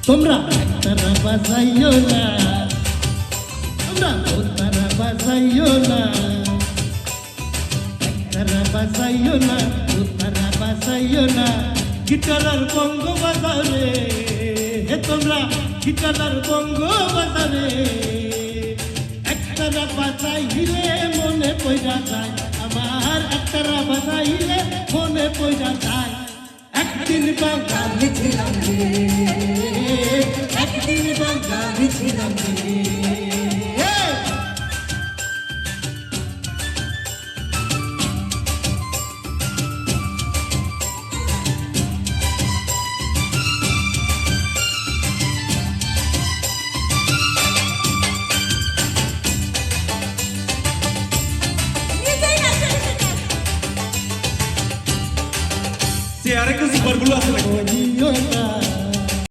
তোমরা একতারা বাজাইও না, তোমরা দোতারা বাজাইও না, একতারা বাজাইও না, দোতারা বাজাইও না, গিটারার বঙ্গ বাজারে হে তোমরা গিটারার বঙ্গ বাজারে একতারা বাজাইলে মনে পয়রা যায় আমার, একতারা বাজাইলে মনে পয়রা যায়। একদিন বাঙালি ছিলাম রে, একদিন বাঙালি ছিলাম রে।